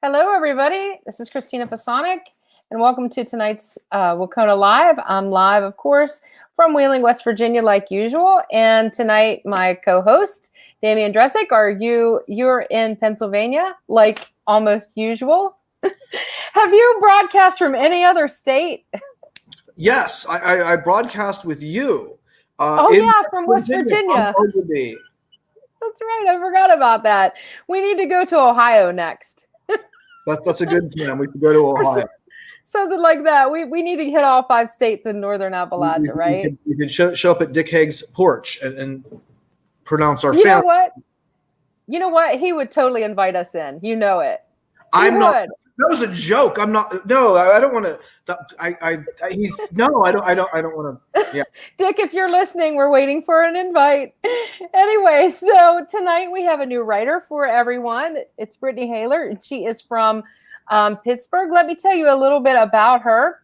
Hello, everybody. This is Christina Fasonic, and welcome to tonight's WCONA Live. I'm live, of course, from Wheeling, West Virginia, like usual. And tonight, my co-host, Damian Dresick, you're in Pennsylvania, like almost usual. Have you broadcast from any other state? Yes, I broadcast with you. From West Virginia. That's right. I forgot about that. We need to go to Ohio next. That's a good plan. We can go to Ohio. Something like that. We need to hit all 5 states in northern Appalachia, right? You can show up at Dick Haig's porch and pronounce our family. You know what? You know what? He would totally invite us in. You know it. I'm not. That was a joke. I'm not. No, I don't want to. I don't want to. Yeah. Dick, if you're listening, we're waiting for an invite. Anyway, so tonight we have a new writer for everyone. It's Brittany Hailer, and she is from Pittsburgh. Let me tell you a little bit about her.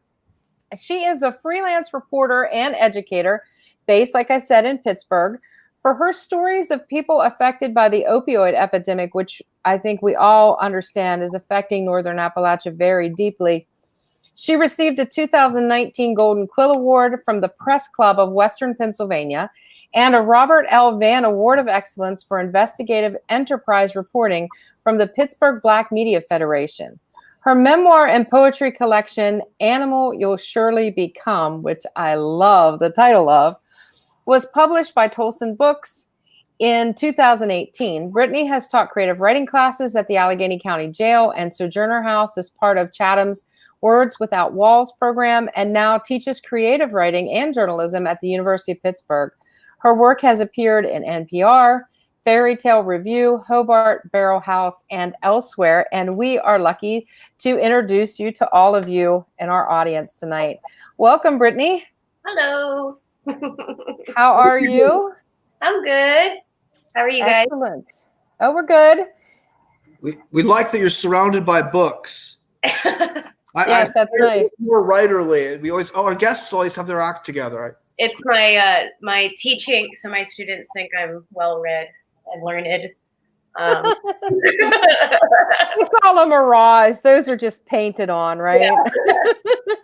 She is a freelance reporter and educator based, like I said, in Pittsburgh. For her stories of people affected by the opioid epidemic, which I think we all understand is affecting northern Appalachia very deeply, she received a 2019 Golden Quill Award from the Press Club of Western Pennsylvania and a Robert L. Vann Award of Excellence for investigative enterprise reporting from the Pittsburgh Black Media Federation. Her memoir and poetry collection, Animal You'll Surely Become, which I love the title of, was published by Tolsun Books in 2018. Brittany has taught creative writing classes at the Allegheny County Jail and Sojourner House as part of Chatham's Words Without Walls program, and now teaches creative writing and journalism at the University of Pittsburgh. Her work has appeared in NPR, Fairy Tale Review, Hobart, Barrelhouse, and elsewhere, and we are lucky to introduce you to all of you in our audience tonight. Welcome, Brittany. Hello. How are you? I'm good. How are you guys? Excellent. Oh, we're good. We like that you're surrounded by books. Yes, that's nice. More writerly. Our guests always have their act together. It's my teaching, so my students think I'm well read and learned. It's all a mirage. Those are just painted on, right? Yeah.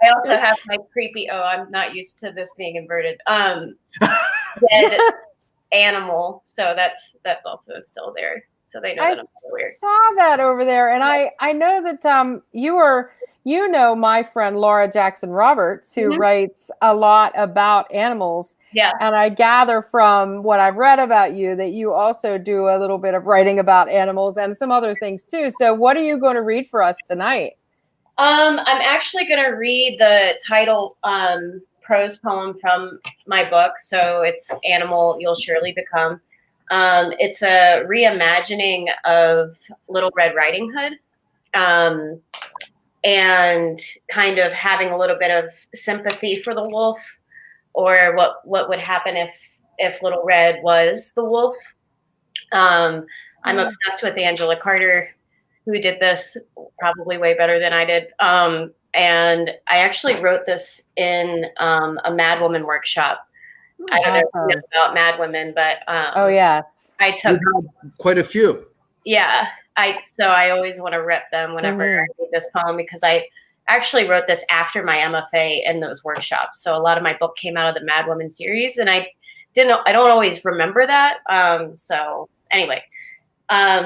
I also have my creepy. Oh, I'm not used to this being inverted. Dead animal. So that's also still there. So they know that I'm so weird. I saw that over there, and I know that you know my friend Laura Jackson Roberts, who writes a lot about animals. Yeah. And I gather from what I've read about you that you also do a little bit of writing about animals and some other things too. So what are you going to read for us tonight? I'm actually going to read the title prose poem from my book. So it's Animal You'll Surely Become. It's a reimagining of Little Red Riding Hood, and kind of having a little bit of sympathy for the wolf, or what would happen if Little Red was the wolf. I'm obsessed with Angela Carter, who did this probably way better than I did. And I actually wrote this in a Mad Woman workshop. I don't know if you know about Mad Women, but oh yes, I took quite a few. Yeah, so I always want to rep them whenever I read this poem, because I actually wrote this after my MFA in those workshops. So a lot of my book came out of the Mad Women series, and I don't always remember that. So anyway,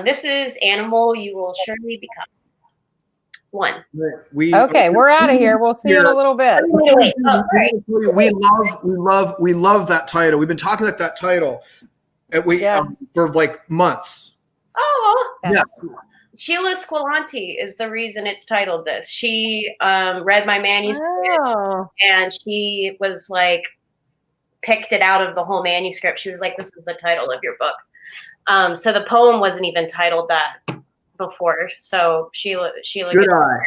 this is Animal You Will Surely Become. 1. We're out of here. We'll see you in a little bit. Wait. Oh, sorry. We love that title. We've been talking about that title for like months. Oh, yes. Yeah. Sheila Squilanti is the reason it's titled this. She read my manuscript and she was like, picked it out of the whole manuscript. She was like, this is the title of your book. So the poem wasn't even titled that before. So Sheila good eye.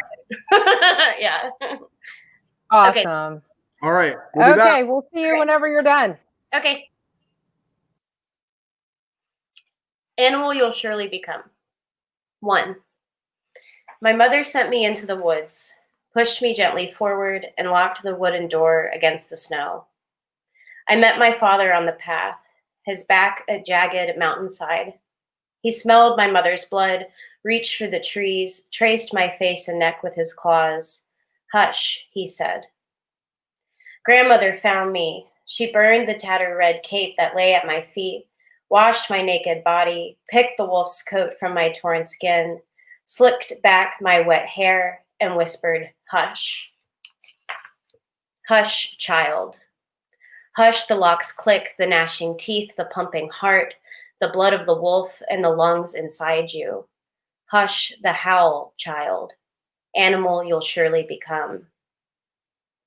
Yeah. Awesome. Okay. All right. We'll see you whenever you're done. Okay. Animal You'll Surely Become. 1. My mother sent me into the woods, pushed me gently forward, and locked the wooden door against the snow. I met my father on the path, his back a jagged mountainside. He smelled my mother's blood, reached for the trees, traced my face and neck with his claws. Hush, he said. Grandmother found me. She burned the tattered red cape that lay at my feet, washed my naked body, picked the wolf's coat from my torn skin, slicked back my wet hair, and whispered, hush. Hush, child. Hush, the locks click, the gnashing teeth, the pumping heart, the blood of the wolf, and the lungs inside you. Hush, the howl, child. Animal you'll surely become.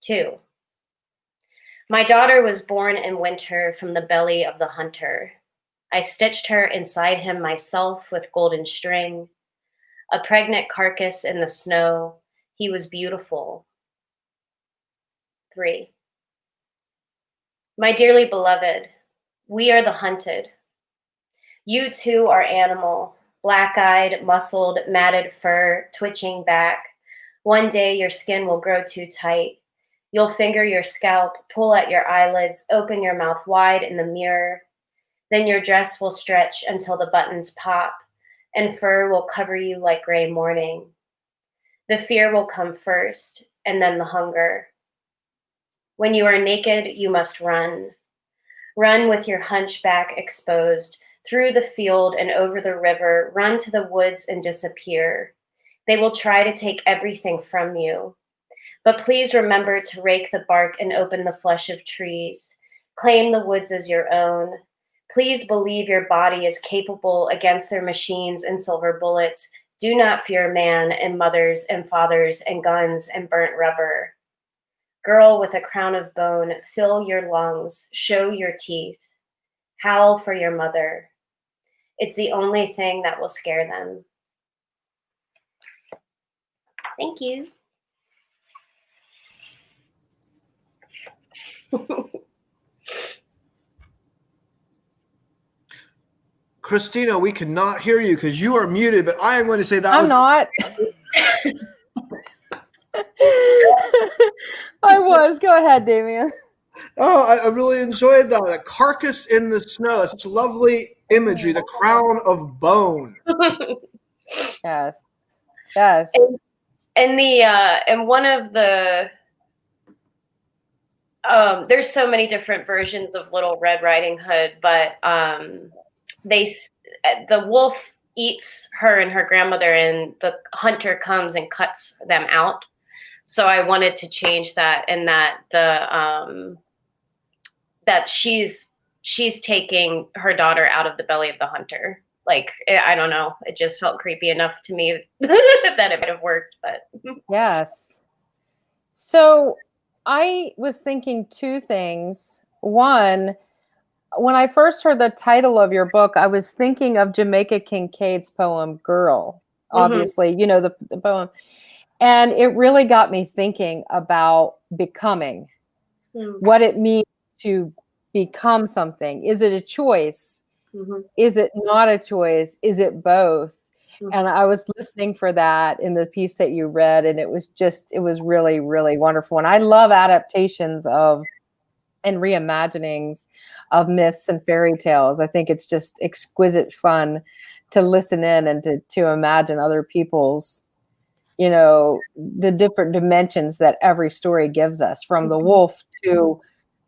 2. My daughter was born in winter from the belly of the hunter. I stitched her inside him myself with golden string. A pregnant carcass in the snow. He was beautiful. 3. My dearly beloved, we are the hunted. You too are animal, black-eyed, muscled, matted fur, twitching back. One day your skin will grow too tight. You'll finger your scalp, pull at your eyelids, open your mouth wide in the mirror. Then your dress will stretch until the buttons pop, and fur will cover you like gray morning. The fear will come first, and then the hunger. When you are naked, you must run. Run with your hunchback exposed, through the field and over the river, run to the woods and disappear. They will try to take everything from you. But please remember to rake the bark and open the flesh of trees. Claim the woods as your own. Please believe your body is capable against their machines and silver bullets. Do not fear man and mothers and fathers and guns and burnt rubber. Girl with a crown of bone, fill your lungs, show your teeth. Howl for your mother. It's the only thing that will scare them. Thank you. Christina, we cannot hear you because you are muted, but I am going to say that I'm not. I was. Go ahead, Damien. Oh, I really enjoyed that. The carcass in the snow. That's such lovely imagery. The crown of bone. Yes. Yes. And one of the there's so many different versions of Little Red Riding Hood, but the wolf eats her and her grandmother, and the hunter comes and cuts them out. So I wanted to change that, and that that she's taking her daughter out of the belly of the hunter. Like, I don't know, it just felt creepy enough to me that it might have worked. But yes. So I was thinking 2 things. One, when I first heard the title of your book, I was thinking of Jamaica Kincaid's poem Girl. Obviously, you know the poem. And it really got me thinking about becoming, what it means to become something. Is it a choice? Is it not a choice? Is it both? And I was listening for that in the piece that you read, and it was really, really wonderful. And I love adaptations of and reimaginings of myths and fairy tales. I think it's just exquisite fun to listen in and to imagine other people's, you know, the different dimensions that every story gives us, from the wolf to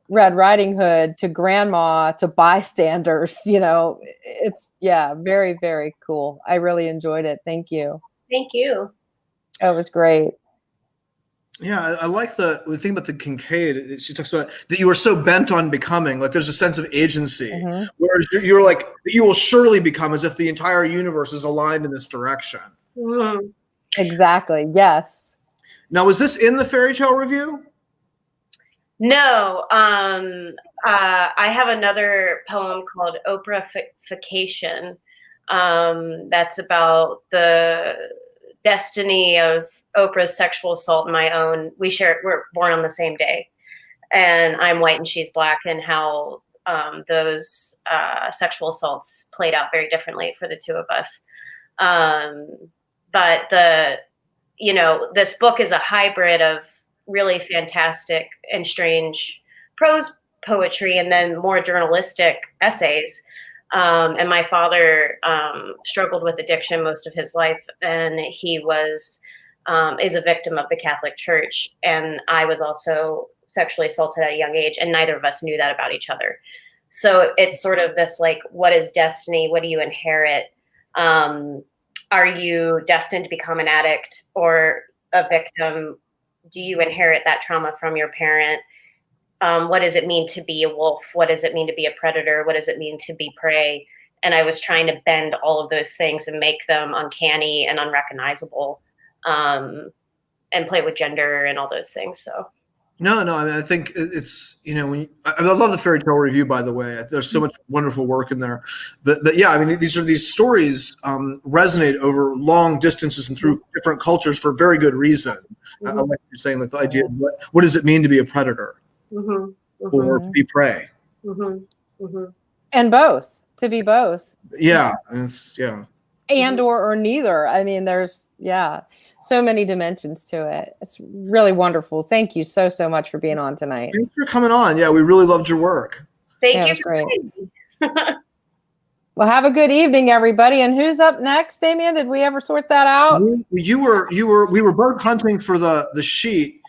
Red Riding Hood to grandma to bystanders. You know, it's, yeah, very, very cool. I really enjoyed it. Thank you. Thank you. It was great. Yeah, I like the thing about the Kincaid. She talks about that you were so bent on becoming, like there's a sense of agency, whereas you're like, you will surely become, as if the entire universe is aligned in this direction. Exactly. Yes. Now, was this in the fairy tale review? No. I have another poem called Oprahfication. That's about the destiny of Oprah's sexual assault and my own. We're born on the same day, and I'm white and she's black, and how those sexual assaults played out very differently for the two of us. But this book is a hybrid of really fantastic and strange prose poetry and then more journalistic essays. And my father struggled with addiction most of his life, and he is a victim of the Catholic Church. And I was also sexually assaulted at a young age, and neither of us knew that about each other. So it's sort of this like, what is destiny? What do you inherit? Are you destined to become an addict or a victim? Do you inherit that trauma from your parent? What does it mean to be a wolf? What does it mean to be a predator? What does it mean to be prey? And I was trying to bend all of those things and make them uncanny and unrecognizable, and play with gender and all those things. So. No, I mean, I think it's, I love the Fairy Tale Review, by the way. There's so much wonderful work in there. But yeah, I mean, these stories resonate over long distances and through different cultures for very good reason. I like you're saying, like the idea of what does it mean to be a predator or to be prey? And both, to be both. Yeah. And or neither. I mean, there's, so many dimensions to it. It's really wonderful. Thank you so much for being on tonight. Thanks for coming on. Yeah, we really loved your work. Thank you. Great. Well, have a good evening, everybody. And who's up next, Damien? Did we ever sort that out? We were both hunting for the sheet.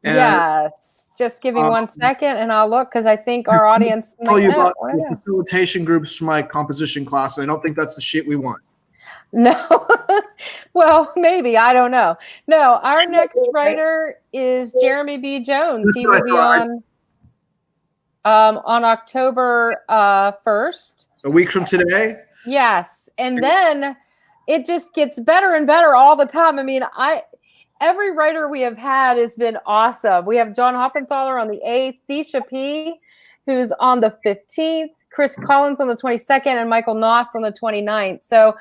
And yes. Just give me 1 second and I'll look, because I think our audience might tell you know. about the facilitation groups for my composition class. I don't think that's the sheet we want. No. Well, maybe. I don't know. No, our next writer is Jeremy B. Jones. He will be on October 1st. A week from today? Yes. And then it just gets better and better all the time. I mean, every writer we have had has been awesome. We have John Hoppenthaler on the 8th, Thesha P., who's on the 15th, Chris Collins on the 22nd, and Michael Nost on the 29th. So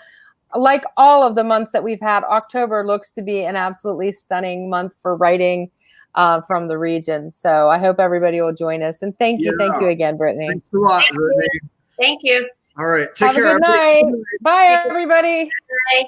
like all of the months that we've had, October looks to be an absolutely stunning month for writing from the region. So I hope everybody will join us. And thank you again, Brittany. Thanks a lot, Brittany. Thank you. All right. Take care. Have a good night. Bye, everybody. Bye.